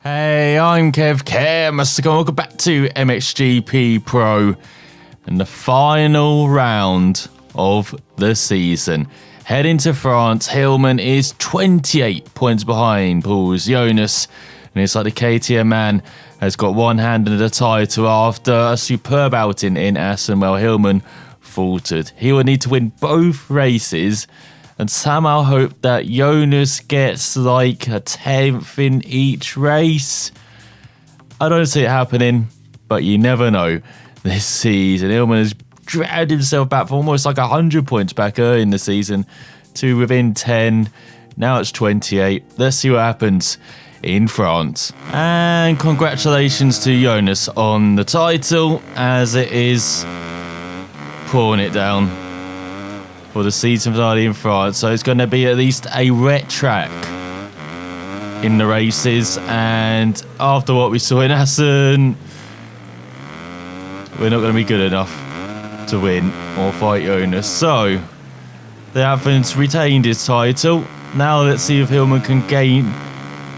Hey, I'm Kev and welcome back to MXGP Pro and the final round of the season. Heading to France, Hillman is 28 points behind Paul's Jonas, and it's like the KTM man has got one hand in the title after a superb outing in Assen. Well, Hillman faltered. He will need to win both races and somehow hope that Jonas gets like a 10th in each race. I don't see it happening, but you never know. This season, Hillman has dragged himself back from almost like 100 points back early in the season to within 10. Now it's 28. Let's see what happens in France. And congratulations to Jonas on the title, as it is pouring it down for the season finale in France. So it's going to be at least a wet track in the races, and after what we saw in Assen, we're not going to be good enough to win or fight Jonas. So the Athens retained his title. Now let's see if Hillman can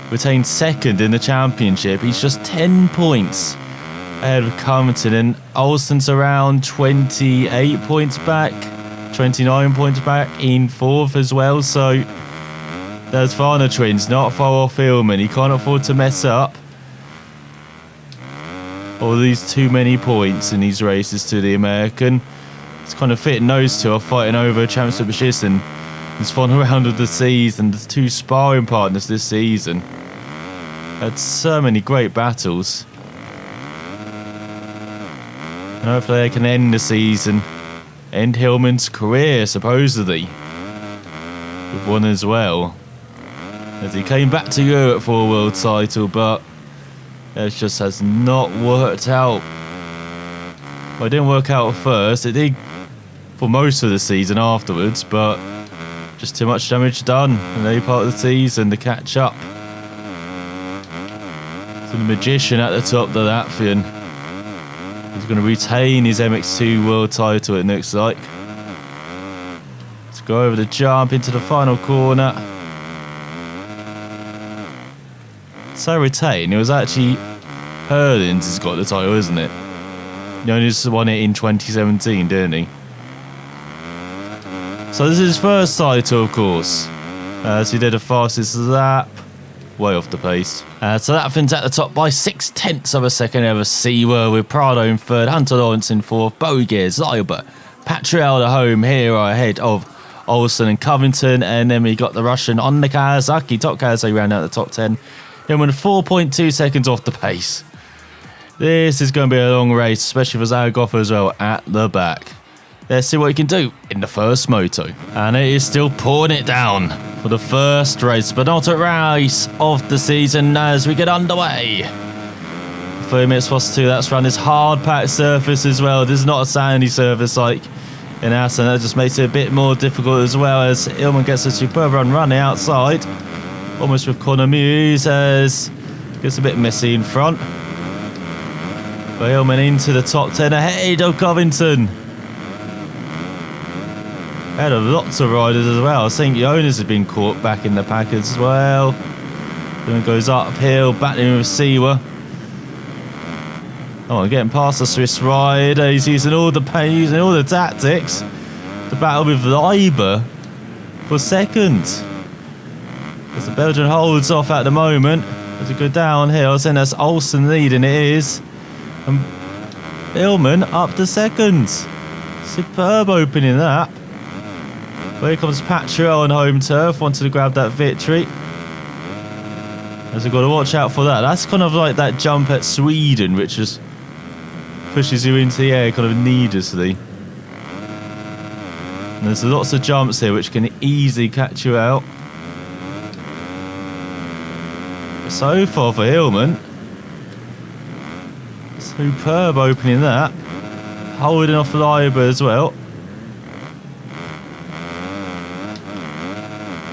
retain second in the championship. He's just 10 points ahead of Covington, and Olsen's around 28 points back, 29 points back in fourth as well. So there's Varner twins not far off Hillman. He can't afford to mess up all these too many points in these races to the American. It's kind of fitting those two are fighting over a championship position this final round of the season. The two sparring partners this season had so many great battles, and hopefully they can end the season, end Hillman's career supposedly with one as well, as he came back to Europe for a world title, but it just has not worked out. Well, it didn't work out at first. It did for most of the season afterwards, but just too much damage done in the part of the season to catch up. So the magician at the top, the Latvian, is going to retain his MX2 world title, it looks like. Let's go over the jump into the final corner. So retain, it was actually Herlings has got the title, isn't it? He only just won it in 2017, didn't he? So this is his first title, of course, as he did the fastest lap, way off the pace. So that finished at the top by 0.6 of a second over Seawer, with Prado in third, Hunter Lawrence in fourth, Bogier, Zyber, Patriel home here ahead of Olsen and Covington, and then we got the Russian on the Kawasaki, top Kawasaki round out the top 10. Hillman 4.2 seconds off the pace. This is going to be a long race, especially for Zaragoza as well at the back. Let's see what he can do in the first moto. And it is still pouring it down for the first race, but not a race of the season as we get underway. 30 minutes plus 2, that's around this hard-packed surface as well. This is not a sandy surface like in Assen. That just makes it a bit more difficult as well, as Hillman gets a superb run running outside, almost with Connor Muse, as gets a bit messy in front. But Hillman into the top 10 ahead of Covington. Ahead of lots of riders as well. I think Jonas has been caught back in the pack as well. Then goes uphill, battling with Seawer. Oh, getting past the Swiss rider. He's using all the pain, using all the tactics to battle with Leiber for second. As the Belgian holds off at the moment, as we go downhill, I think that's Olsen leading, it is. And Hillman up to second. Superb opening that. But here comes Patriel on home turf, wanted to grab that victory. As we've got to watch out for that. That's kind of like that jump at Sweden, which just pushes you into the air kind of needlessly. And there's lots of jumps here which can easily catch you out. So far for Hillman, superb opening that, holding off Leiber as well.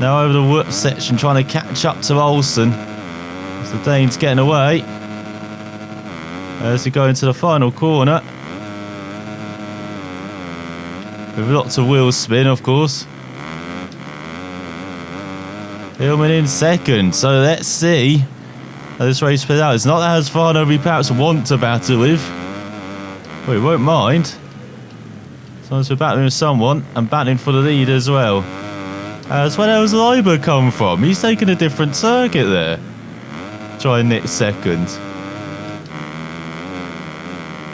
Now over the whoop section, trying to catch up to Olsen, as the Dane's getting away. As we go into the final corner, with lots of wheel spin, of course. Hillman in second, so let's see This race plays out. It's not as far as we perhaps want to battle with. But we won't mind. As long as we're battling with someone and battling for the lead as well. As where else Leiber come from? He's taking a different circuit there. Trying next second.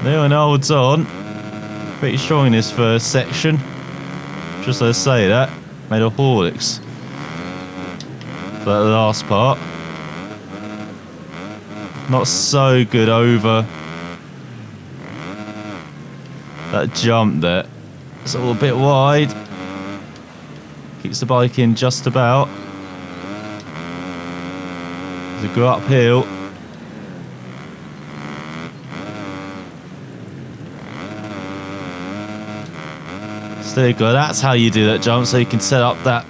Leon holds on. Pretty strong in this first section. Just let's say that. Made a Horlicks. For that last part. Not so good over that jump there. It's a little bit wide. Keeps the bike in just about. As we go uphill. Still good. That's how you do that jump, so you can set up that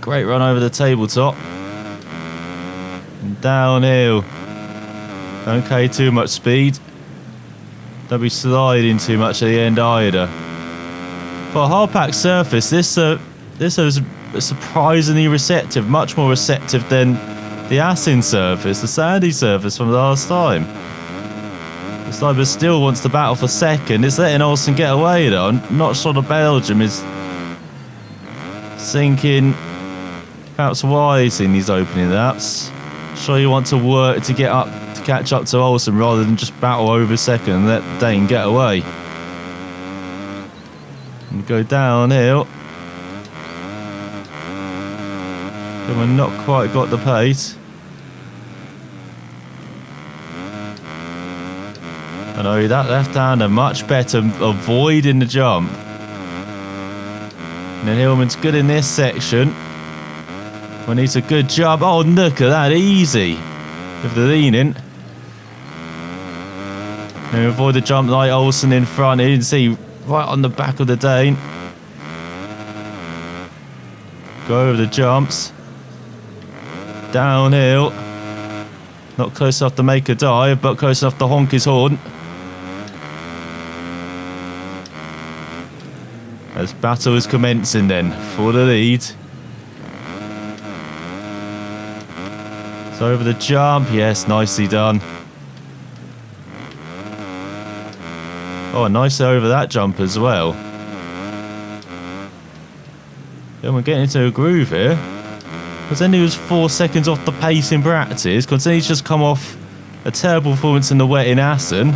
great run over the tabletop. And downhill. Don't carry too much speed. Don't be sliding too much at the end either. For a hard-packed surface, this is surprisingly receptive, much more receptive than the Assen surface, the sandy surface from last time. This Leiber still wants to battle for second. It's letting Olsen get away though. I'm not sure the Belgium is thinking perhaps wise in these opening laps. Sure you want to work to get up, to catch up to Olsen rather than just battle over second and let Dane get away. And go downhill. But we're not quite got the pace. I know that left-hander much better avoiding the jump. And then Hillman's good in this section. When he's a good jump. Oh, look at that, easy. With the leaning. And avoid the jump like Olsen in front. You can see right on the back of the Dane. Go over the jumps. Downhill. Not close enough to make a dive, but close enough to honk his horn. As battle is commencing then for the lead. So over the jump, yes, nicely done. Oh, nicely over that jump as well. Then we're getting into a groove here. Because then he was 4 seconds off the pace in practice. Because then he's just come off a terrible performance in the wet in Assen.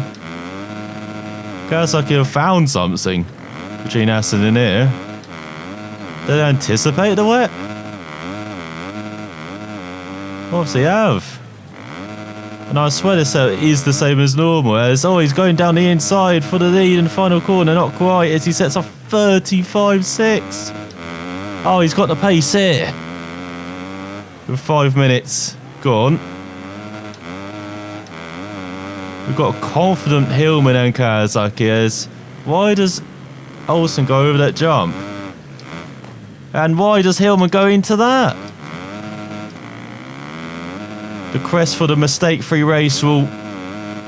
Kawasaki have found something between Assen and here. Did they anticipate the wet? Obviously have. And I swear this is the same as normal. As he's going down the inside for the lead in the final corner. Not quite as he sets off 35.6. Oh, he's got the pace here. With 5 minutes gone. We've got a confident Hillman and Kawasaki as why does Olsen go over that jump? And why does Hillman go into that? The crest for the mistake-free race will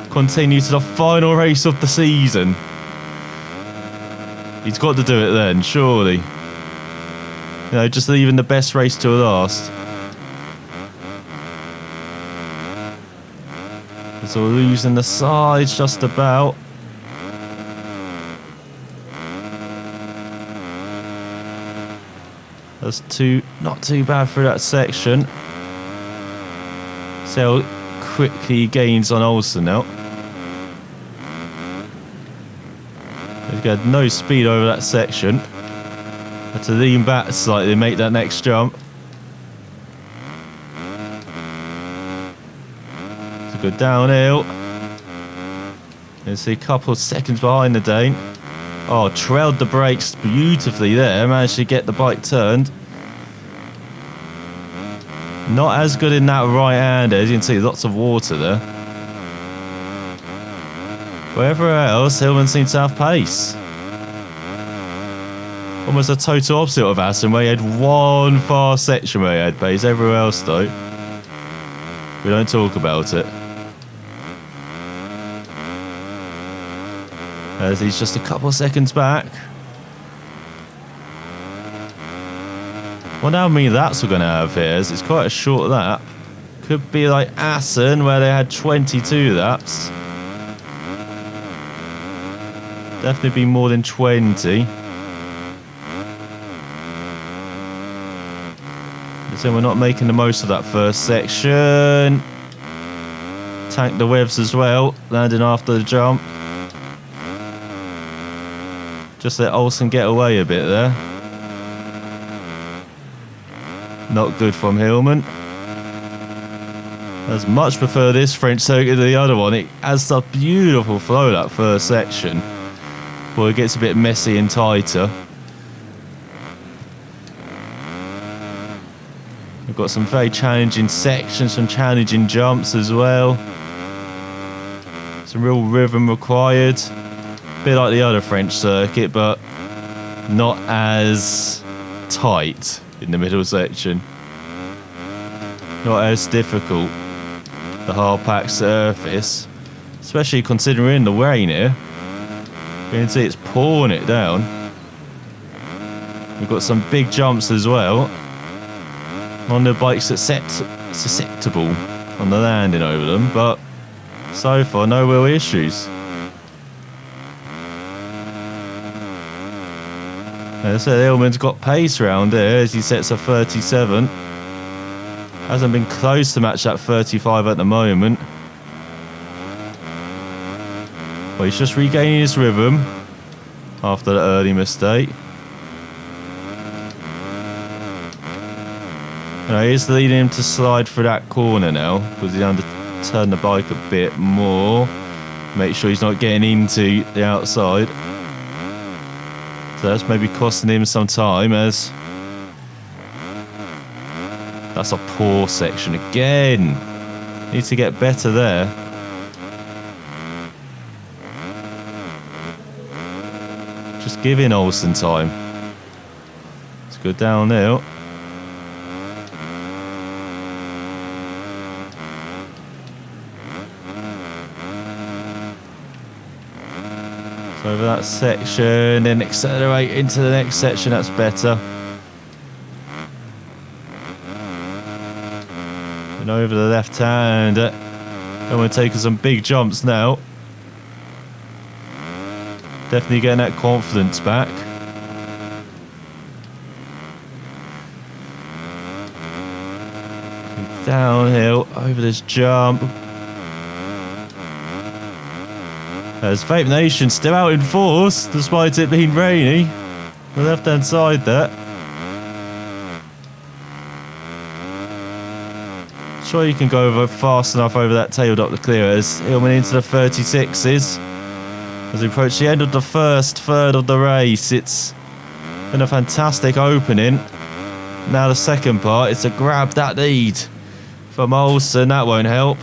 continue to the final race of the season. He's got to do it then, surely. You know, just leaving the best race to last. So we're losing the sides just about. That's not too bad for that section. See how quickly he gains on Olsen now. He's got no speed over that section. Had to lean back slightly to make that next jump. To go downhill. You see a couple of seconds behind the Dane. Oh, trailed the brakes beautifully there. Managed to get the bike turned. Not as good in that right hand, as you can see, lots of water there. Wherever else, Hillman seems to have pace. Almost a total opposite of Assen, where he had one fast section where he had pace. Everywhere else, though, we don't talk about it. As he's just a couple of seconds back. Wonder how many laps we're going to have here, as it's quite a short lap. Could be like Assen, where they had 22 laps. Definitely be more than 20. So we're not making the most of that first section. Tank the webs as well, landing after the jump. Just let Olsen get away a bit there. Not good from Hillman. I much prefer this French circuit to the other one. It has a beautiful flow, that first section. Well, it gets a bit messy and tighter. We've got some very challenging sections, some challenging jumps as well. Some real rhythm required. A bit like the other French circuit, but not as tight in the middle section. Not as difficult. The hard packed surface, especially considering the rain here. You can see it's pouring it down. We've got some big jumps as well. On the bikes that's susceptible on the landing over them, but so far no real issues. As I said, Hillman's got pace around here as he sets a 37. Hasn't been close to match that 35 at the moment. Well, he's just regaining his rhythm after the early mistake. He's leading him to slide through that corner now because he's under turn the bike a bit more. Make sure he's not getting into the outside. So that's maybe costing him some time as that's a poor section again. Needs to get better there. Just giving Olsen time. It's good downhill. So over that section, then accelerate into the next section, that's better. And over the left hand, and we're taking some big jumps now. Definitely getting that confidence back. Downhill, over this jump. As Vape Nation still out in force, despite it being rainy. The left hand side there. Sure you can go over fast enough over that tail dot to clear it as Hillman into the 36s. As we approach the end of the first third of the race, it's been a fantastic opening. Now the second part is to grab that lead from Olsen. That won't help.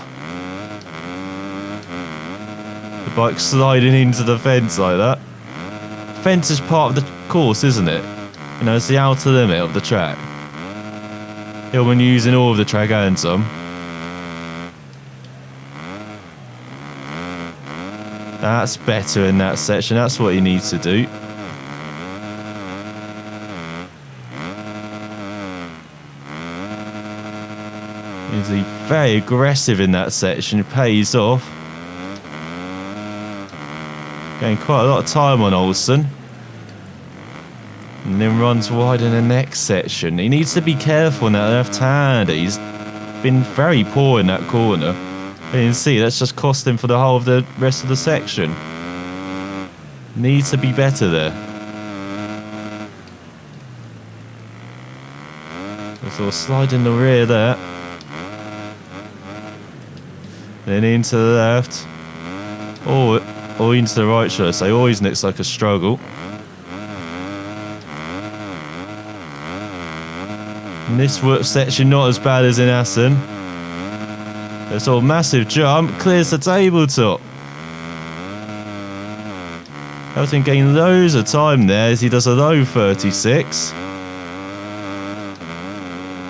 The bike sliding into the fence like that. Fence is part of the course, isn't it? You know, it's the outer limit of the track. Hillman using all of the track and some. That's better in that section. That's what he needs to do. He's very aggressive in that section. It pays off. Getting quite a lot of time on Olsen. And then runs wide in the next section. He needs to be careful in that left hand. He's been very poor in that corner. You can see that's just cost him for the whole of the rest of the section. Needs to be better there. So slide in the rear there. Then into the left. Or into the right, should I say. Always looks like a struggle. And this whoop section not as bad as in Assen. This all massive jump clears the tabletop. Elton gained loads of time there as he does a low 36.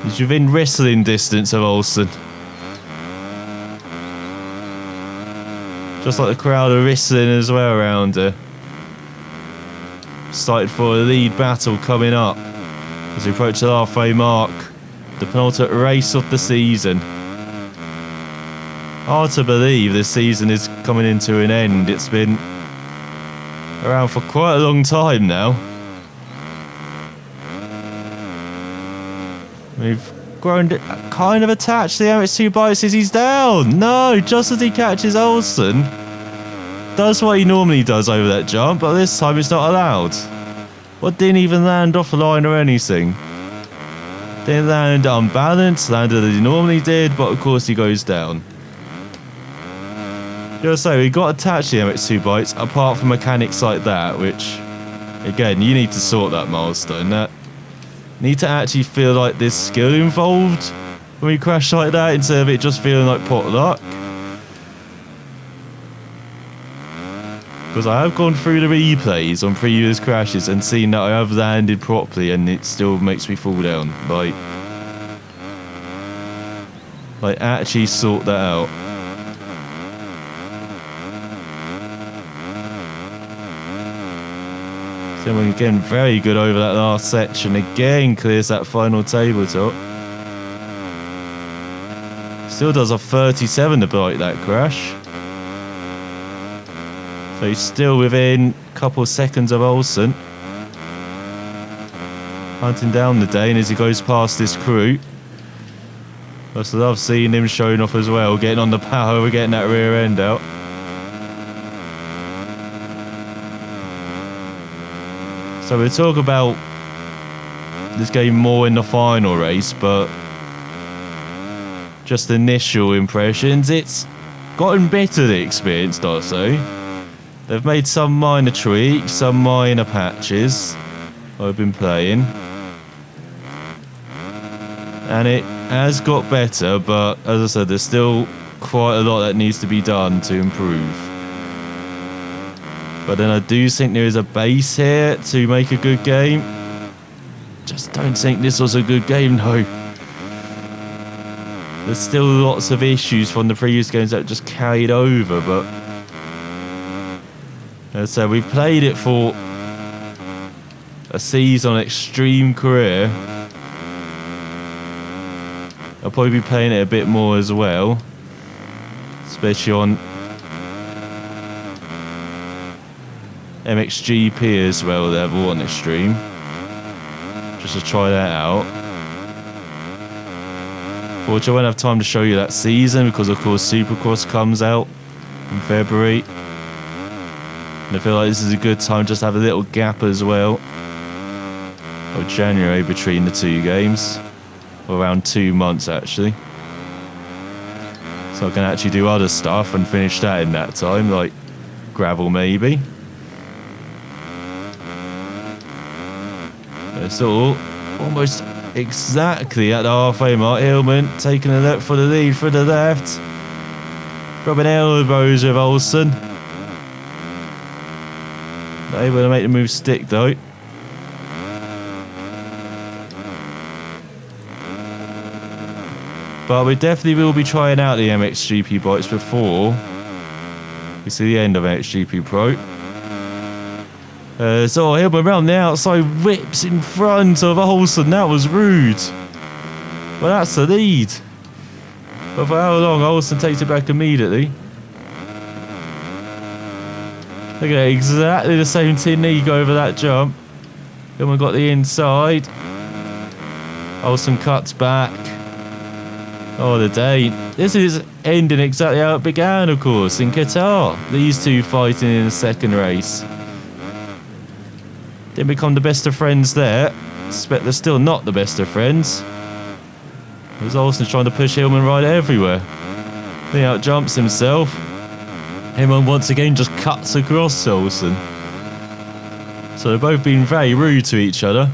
He's within wrestling distance of Olsen. Just like the crowd are wrestling as well around her. Excited for a lead battle coming up as we approach the halfway mark. The penultimate race of the season. Hard to believe this season is coming into an end. It's been around for quite a long time now. We've grown kind of attached to the MX2 bikes as he's down. No, just as he catches Olsen. Does what he normally does over that jump, but this time it's not allowed. Well, didn't even land off the line or anything. Didn't land unbalanced, landed as he normally did, but of course he goes down. Just say, we got attached to the MX2 bikes, apart from mechanics like that, which, again, you need to sort that milestone. That need to actually feel like there's skill involved when we crash like that, instead of it just feeling like pot luck. Because I have gone through the replays on previous crashes and seen that I have landed properly and it still makes me fall down. Like actually sort that out. Someone again very good over that last section. Again clears that final tabletop. Still does a 37 to break that crash. So he's still within a couple of seconds of Olsen. Hunting down the Dane as he goes past this crew. I love seeing him showing off as well, getting on the power, we're getting that rear end out. So we'll talk about this game more in the final race, but just initial impressions, it's gotten better, the experience, I'd say. They've made some minor tweaks, some minor patches I've been playing. And it has got better, but as I said, there's still quite a lot that needs to be done to improve. But then I do think there is a base here to make a good game. Just don't think this was a good game, though. There's still lots of issues from the previous games that just carried over, but as I said, we played it for a season on Extreme Career. I'll probably be playing it a bit more as well, especially on MXGP as well, level on Extreme, just to try that out. Fortunately, I won't have time to show you that season because of course Supercross comes out in February. And I feel like this is a good time just to have a little gap as well, or January between the two games, or around 2 months actually. So I can actually do other stuff and finish that in that time, like gravel maybe. It's all almost exactly at the halfway mark. Hillman taking a look for the lead for the left. Rubbing elbows with Olsen. Not able to make the move stick though. But we definitely will be trying out the MXGP bikes before we see the end of MXGP Pro. So Hillman around the outside, whips in front of Olsen. That was rude. Well, that's the lead. But for how long? Olsen takes it back immediately. Look at it, exactly the same technique over that jump. Hillman got the inside. Olsen cuts back. Oh, the day. This is ending exactly how it began, of course, in Qatar. These two fighting in the second race. Didn't become the best of friends there. Expect they're still not the best of friends. As Olsen's trying to push Hillman right everywhere. He out jumps himself. Hillman once again just cuts across Olsen. So they've both been very rude to each other.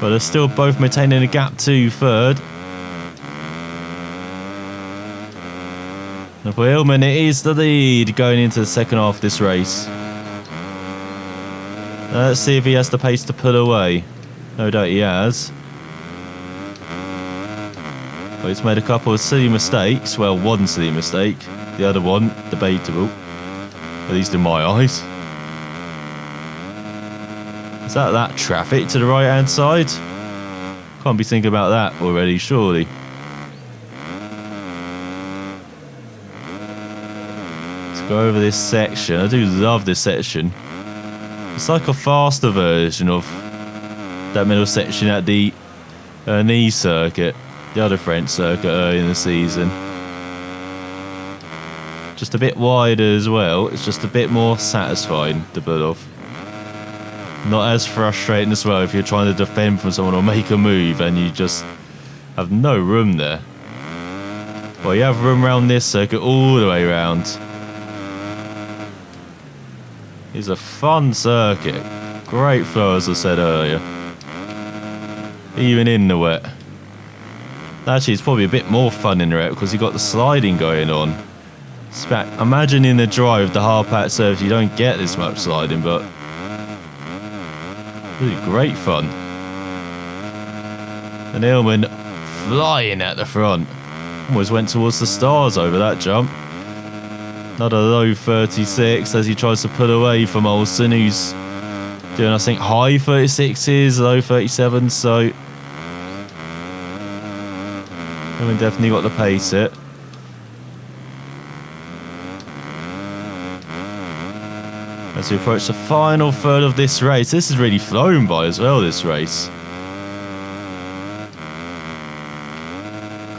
But they're still both maintaining a gap to third. And for Hillman, it is the lead going into the second half of this race. Let's see if he has the pace to pull away. No doubt he has. But he's made a couple of silly mistakes. Well, one silly mistake. The other one, debatable. At least in my eyes. Is that traffic to the right hand side? Can't be thinking about that already, surely. Go over this section. I do love this section. It's like a faster version of that middle section at the Nice circuit, the other French circuit early in the season. Just a bit wider as well. It's just a bit more satisfying to pull off. Not as frustrating as well if you're trying to defend from someone or make a move and you just have no room there. Well, you have room around this circuit all the way around. It's a fun circuit. Great flow, as I said earlier. Even in the wet. Actually, it's probably a bit more fun in the wet because you've got the sliding going on. Imagine in the dry with the hard packed surface, you don't get this much sliding, but really great fun. And Hillman flying at the front. Almost went towards the stars over that jump. Another low 36 as he tries to pull away from Olsen, who's doing, I think, high 36s, low 37s, so Hillman definitely got the pace it. As we approach the final third of this race, this is really flown by as well, this race.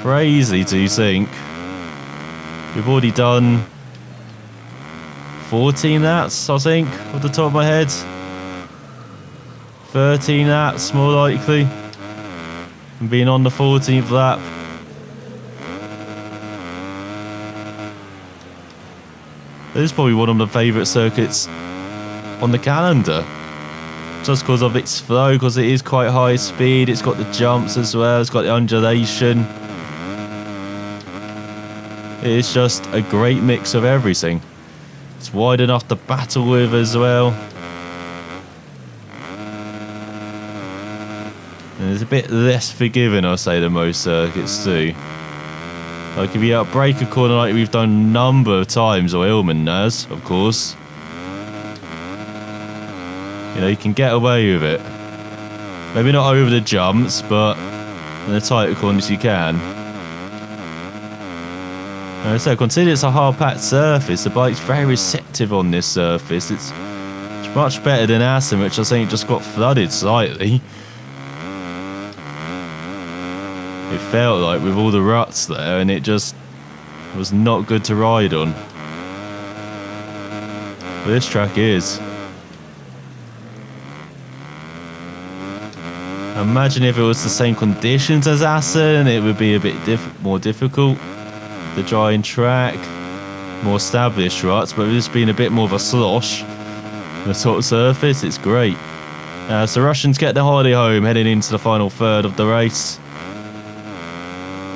Crazy to think. We've already done 14 laps, I think, off the top of my head. 13 laps, more likely. And being on the 14th lap. This is probably one of my favourite circuits on the calendar. Just because of its flow, because it is quite high speed. It's got the jumps as well, it's got the undulation. It's just a great mix of everything. It's wide enough to battle with as well. And it's a bit less forgiving, I'll say, than most circuits do. Like if you outbrake a corner like we've done a number of times, or Hillman has, of course. You know, you can get away with it. Maybe not over the jumps, but in the tighter corners you can. So consider it's a hard-packed surface. The bike's very receptive on this surface. It's much better than Assen, which I think just got flooded slightly. It felt like with all the ruts there, and it just was not good to ride on. But this track is. Imagine if it was the same conditions as Assen, it would be a bit more difficult. The drying track, more established ruts, but it's been a bit more of a slosh. The sort of surface, it's great. So Russians get the holiday home, heading into the final third of the race.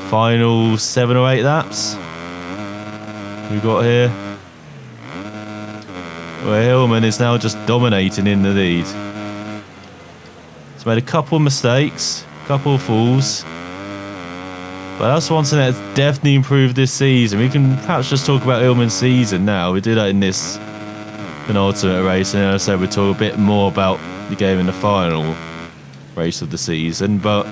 Final 7 or 8 laps we've got here, where Hillman is now just dominating in the lead. He's made a couple of mistakes, a couple of falls. But that's one thing that's definitely improved this season. We can perhaps just talk about Hillman's season now. We do that in this penultimate race, and as I said, we'll talk a bit more about the game in the final race of the season. But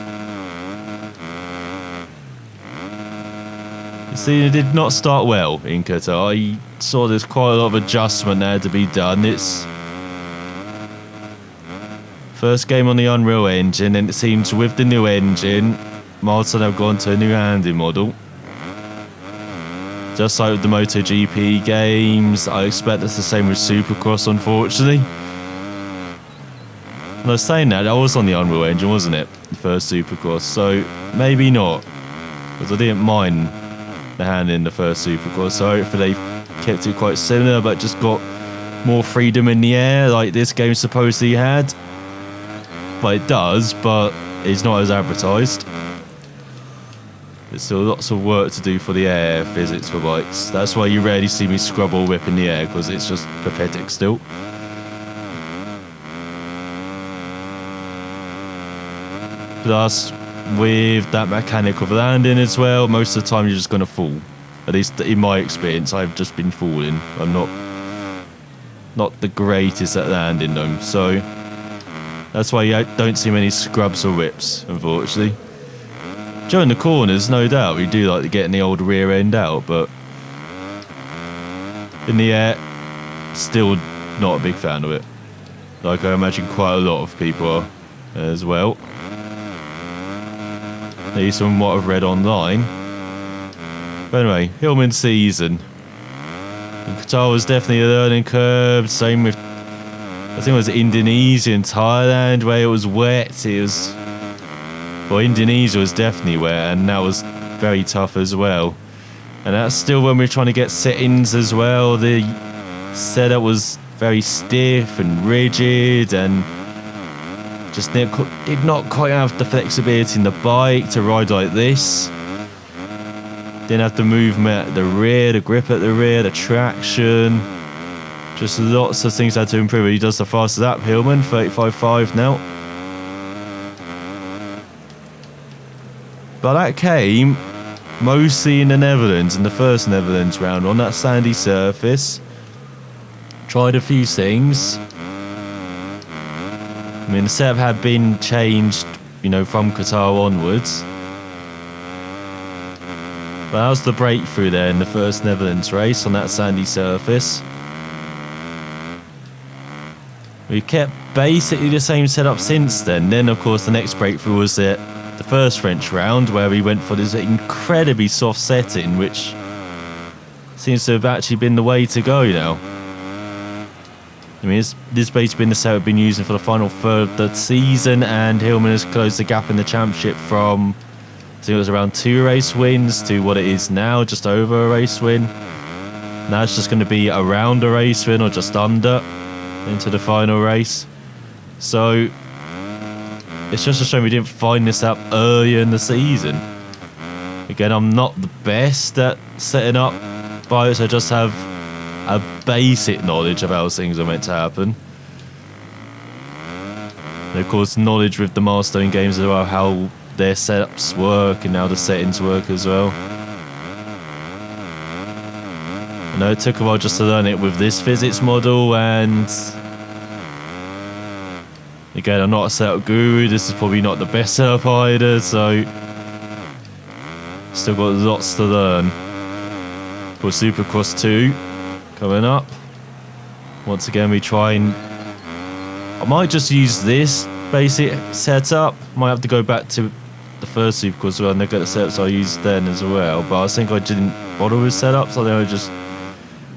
the season did not start well in Qatar. I saw there's quite a lot of adjustment there to be done. It's first game on the Unreal engine, and it seems with the new engine, Martin have gone to a new handling model. Just like with the MotoGP games, I expect it's the same with Supercross, unfortunately. And I was saying that was on the Unreal engine, wasn't it? The first Supercross, so maybe not. Because I didn't mind the handling in the first Supercross, so hopefully they kept it quite similar, but just got more freedom in the air, like this game supposedly had. Well, it does, but it's not as advertised. There's still lots of work to do for the air physics for bikes. That's why you rarely see me scrub or whip in the air, because it's just pathetic still. Plus, with that mechanic of landing as well, most of the time you're just going to fall. At least in my experience, I've just been falling. I'm not the greatest at landing though, so that's why you don't see many scrubs or whips, unfortunately. During the corners, no doubt, we do like to get the old rear end out, but in the air, still not a big fan of it. Like I imagine quite a lot of people are as well. At least from what I've read online. But anyway, Hillman season. And Qatar was definitely a learning curve. Same with, I think it was Indonesia and Thailand where it was wet. Well, Indonesia was definitely wet, and that was very tough as well. And that's still when we're trying to get settings as well. The setup was very stiff and rigid, and just did not quite have the flexibility in the bike to ride like this. Didn't have the movement at the rear, the grip at the rear, the traction. Just lots of things had to improve. He does the fastest lap, Hillman, 35.5 now. But that came mostly in the Netherlands, in the first Netherlands round, on that sandy surface. Tried a few things. I mean, the setup had been changed, you know, from Qatar onwards. But that was the breakthrough there in the first Netherlands race on that sandy surface. We kept basically the same setup since then. Then, of course, the next breakthrough was the first French round, where we went for this incredibly soft setting, which seems to have actually been the way to go now. I mean, this basically been the setup we've been using for the final third of the season, and Hillman has closed the gap in the championship from, I think it was around 2 race wins to what it is now, just over a race win. Now it's just going to be around a race win or just under into the final race. So it's just a shame we didn't find this out earlier in the season. Again, I'm not the best at setting up bikes. I just have a basic knowledge of how things are meant to happen. And of course, knowledge with the milestone games as well, how their setups work and how the settings work as well. I know it took a while just to learn it with this physics model, and again, I'm not a setup guru. This is probably not the best setup either, so still got lots to learn. For Supercross 2 coming up. Once again, we try and I might just use this basic setup. Might have to go back to the first Supercross as well and look at the setups I used then as well. But I think I didn't bother with setups. I think I just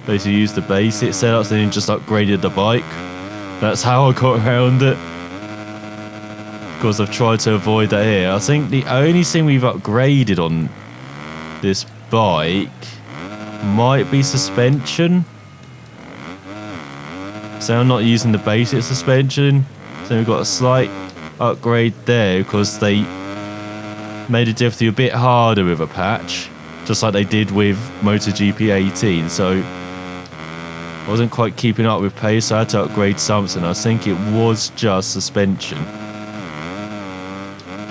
basically used the basic setups and then just upgraded the bike. That's how I got around it. Of course, I've tried to avoid that here. I think the only thing we've upgraded on this bike might be suspension. So I'm not using the basic suspension. So we've got a slight upgrade there because they made it definitely a bit harder with a patch, just like they did with MotoGP 18. So I wasn't quite keeping up with pace, so I had to upgrade something. I think it was just suspension.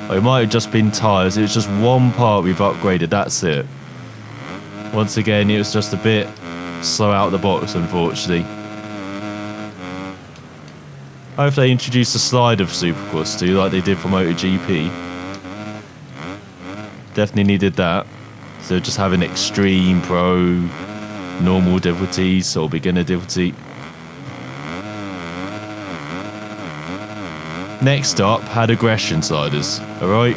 Or it might have just been tyres. It was just one part we've upgraded, that's it. Once again, it was just a bit slow out of the box, unfortunately. I hope they introduce a slide of Supercross 2 like they did for MotoGP. Definitely needed that. So just having extreme, pro, normal difficulties or beginner difficulty. Next up, had aggression sliders. Alright.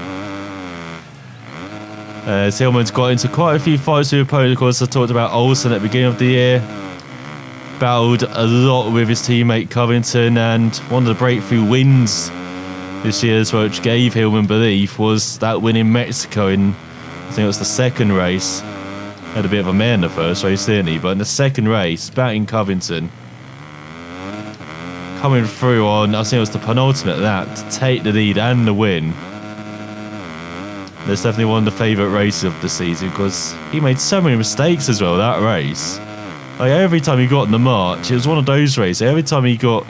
Hillman's got into quite a few fights with opponents. Of course, I talked about Olsen at the beginning of the year. Battled a lot with his teammate Covington, and one of the breakthrough wins this year as well, which gave Hillman belief, was that win in Mexico in, I think it was the second race. Had a bit of a mare in the first race, didn't he? But in the second race, batting Covington, coming through on, I think it was the penultimate lap to take the lead and the win. That's definitely one of the favourite races of the season because he made so many mistakes as well that race. Like every time he got in the march, it was one of those races. Every time he got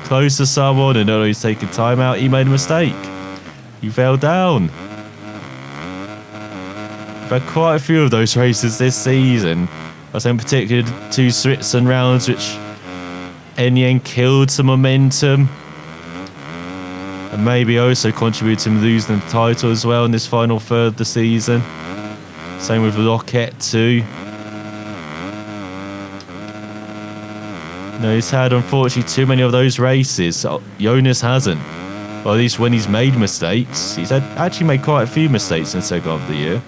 close to someone and he was taking time out, he made a mistake. He fell down. We've had quite a few of those races this season. I think particularly 2 Switzerland rounds, which in the end killed some momentum. And maybe also contributed to him losing the title as well in this final third of the season. Same with Lockett too. No, he's had, unfortunately, too many of those races. Jonas hasn't. Or at least when he's made mistakes. He's actually made quite a few mistakes in the second half of the year.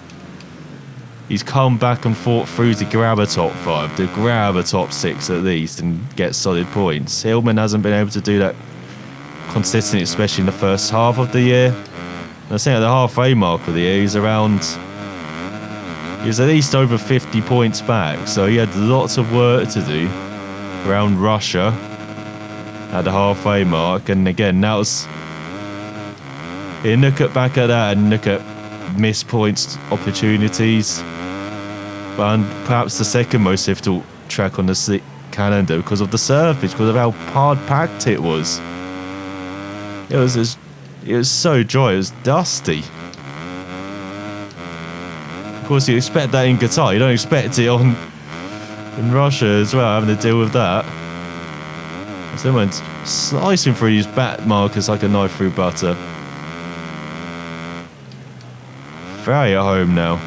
He's come back and fought through to grab a top 5, to grab a top 6 at least, and get solid points. Hillman hasn't been able to do that consistently, especially in the first half of the year. And I think at the halfway mark of the year, he's at least over 50 points back. So he had lots of work to do around Russia at the halfway mark. And again, that was... You look back at that and look at missed points opportunities. And perhaps the second most difficult track on the calendar because of the surface, because of how hard packed it was. It was so dry, it was dusty. Of course, you expect that in Qatar. You don't expect it in Russia as well, having to deal with that. Someone's slicing through these back markers like a knife through butter. Very at home now.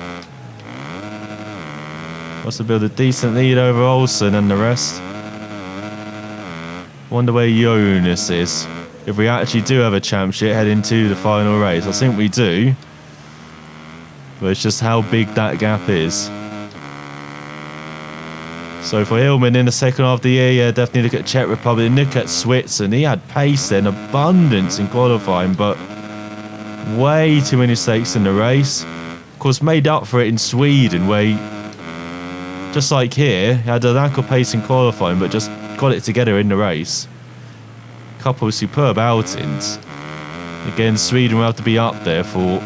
Wants to build a decent lead over Olsen and the rest. Wonder where Jonas is. If we actually do have a championship heading to the final race. I think we do. But it's just how big that gap is. So for Hillman in the second half of the year, yeah, definitely look at Czech Republic. Look at Switzerland. He had pace in abundance in qualifying, but way too many mistakes in the race. Of course, made up for it in Sweden, where he, just like here, had a lack of pace in qualifying, but just got it together in the race. A couple of superb outings. Again, Sweden will have to be up there for...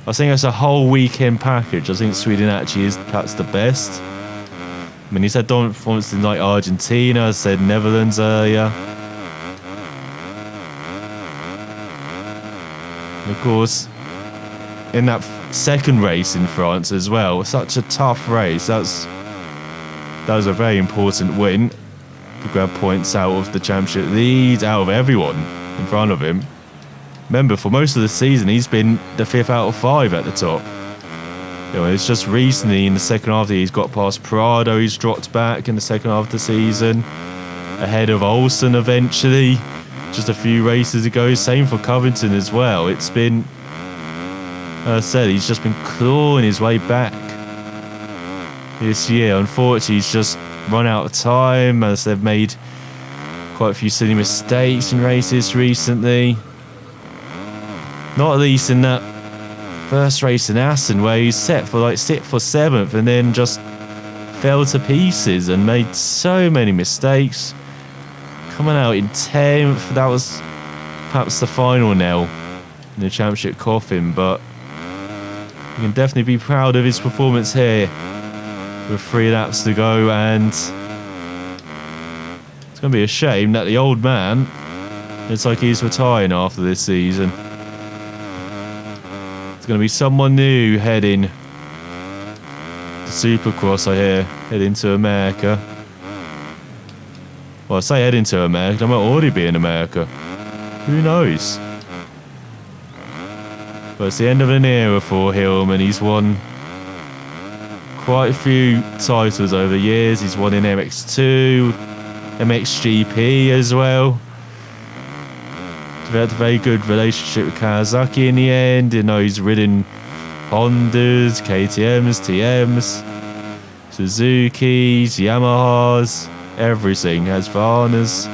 I think it's a whole weekend package. I think Sweden actually is perhaps the best. I mean, he's had dominant performances in like Argentina, I said Netherlands earlier. And of course, in that second race in France as well, such a tough race. That was a very important win to grab points out of the championship lead, out of everyone in front of him. Remember, for most of the season, he's been the 5th out of 5 at the top. You know, it's just recently in the second half of the year, he's got past Prado, he's dropped back in the second half of the season, ahead of Olsen eventually, just a few races ago. Same for Covington as well. It's been, as I said, he's just been clawing his way back this year. Unfortunately, he's just run out of time, as they've made quite a few silly mistakes in races recently. Not least in that first race in Assen, where he's set for like 6th or 7th and then just fell to pieces and made so many mistakes. Coming out in 10th, that was perhaps the final nail in the championship coffin, but you can definitely be proud of his performance here with 3 laps to go. And it's going to be a shame that the old man, it's like he's retiring after this season. Going to be someone new heading to Supercross, I hear, heading to America. Well, I say heading to America, I might already be in America. Who knows? But it's the end of an era for Hillman. He's won quite a few titles over the years. He's won in MX2, MXGP as well. He's had a very good relationship with Kawasaki in the end. You know, he's ridden Hondas, KTMs, TMs, Suzukis, Yamahas, everything. Has Varnas.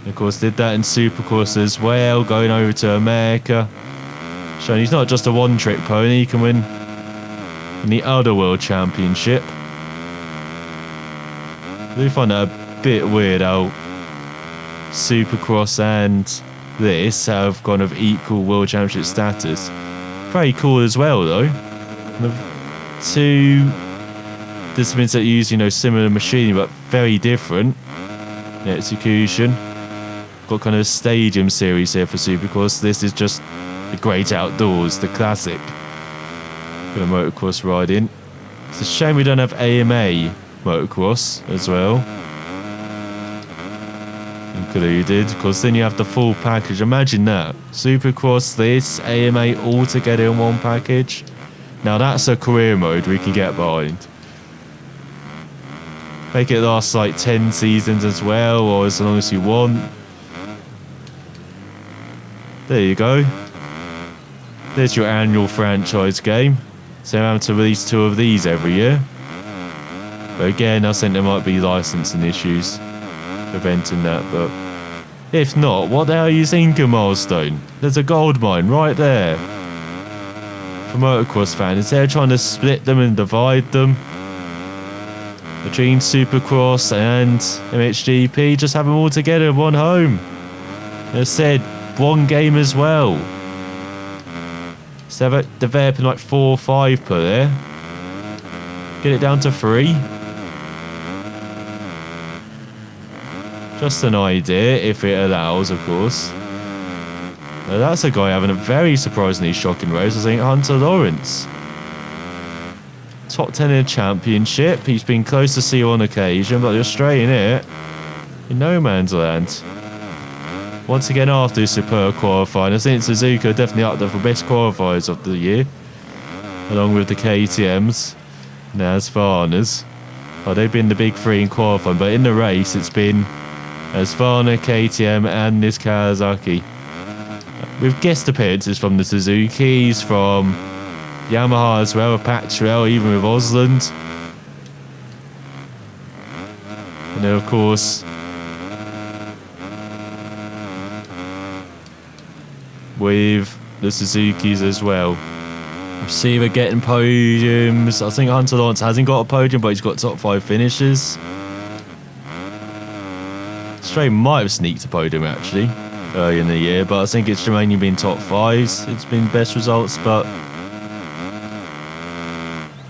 Of course, did that in Supercross as well, going over to America. Showing he's not just a one-trick pony, he can win in the other World Championship. I do find that a bit weird how Supercross and this have kind of equal World Championship status. Very cool as well, though. The 2 disciplines that use, you know, similar machinery but very different in execution. Got kind of a stadium series here for Supercross. This is just the great outdoors, the classic bit of motocross riding. It's a shame we don't have AMA motocross as well included, because then you have the full package. Imagine that. Supercross, this, AMA all together in one package. Now that's a career mode we can get behind. Make it last like 10 seasons as well, or as long as you want. There you go. There's your annual franchise game. So I'm having to release 2 of these every year. But again, I think there might be licensing issues preventing that. But if not, what the hell are you thinking, Milestone? There's a gold mine right there. For motocross fans, they're trying to split them and divide them between Supercross and MXGP. Just have them all together in one home. As I said, one game as well. So they're developing like 4 or 5 per there. Get it down to 3. Just an idea, if it allows, of course. Now that's a guy having a very surprisingly shocking race. I think Hunter Lawrence. Top 10 in the championship. He's been close to seal on occasion, but you're straight in it. In no man's land. Once again, after this superb qualifying, I think Suzuka are definitely up there for best qualifiers of the year, along with the KTMs and Husqvarnas. Well, they've been the big 3 in qualifying, but in the race, it's been Husqvarna, KTM, and this Kawasaki. With guest appearances from the Suzukis, from Yamaha as well, with Patrell, even with Osland. And then, of course, with the Suzukis as well. See, we're getting podiums. I think Hunter Lawrence hasn't got a podium, but he's got top 5 finishes. Stray might have sneaked a podium actually early in the year, but I think it's mainly been top 5s. It's been best results, but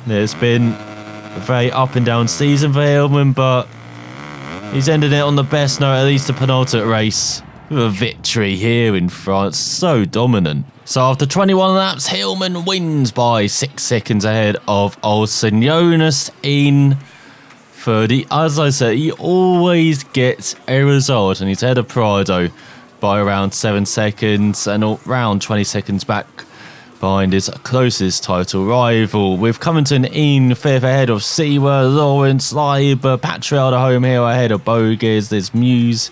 yeah, it's been a very up and down season for Hillman, but he's ended it on the best note, at least the penultimate race, with a victory here in France. So dominant. So after 21 laps, Hillman wins by 6 seconds ahead of Olsen. Jonas in 30. As I said, he always gets a result, and he's ahead of Prado by around 7 seconds and around 20 seconds back behind his closest title rival. With Covington in 5th ahead of Seawer, Lawrence, Leiber, Patrell, the home hero, ahead of Bogues. There's Muse,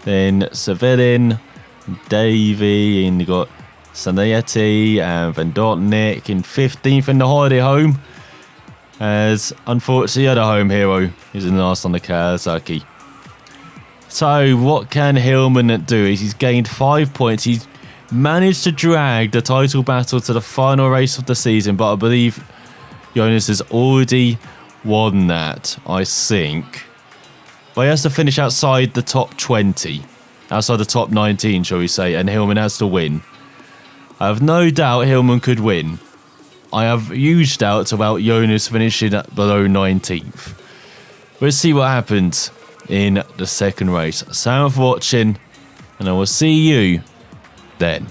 then Sevillin, Davey, and you got Sanetti and Van Dortnik in 15th in the holiday home, as unfortunately the other home hero is in last on the Kawasaki. So what can Hillman do? He's gained 5 points. He's managed to drag the title battle to the final race of the season, but I believe Jonas has already won that, I think. But he has to finish outside the top 20, outside the top 19, shall we say, and Hillman has to win. I have no doubt Hillman could win. I have huge doubts about Jonas finishing at below 19th. Let's see what happens in the second race. Thanks for watching, and I will see you then.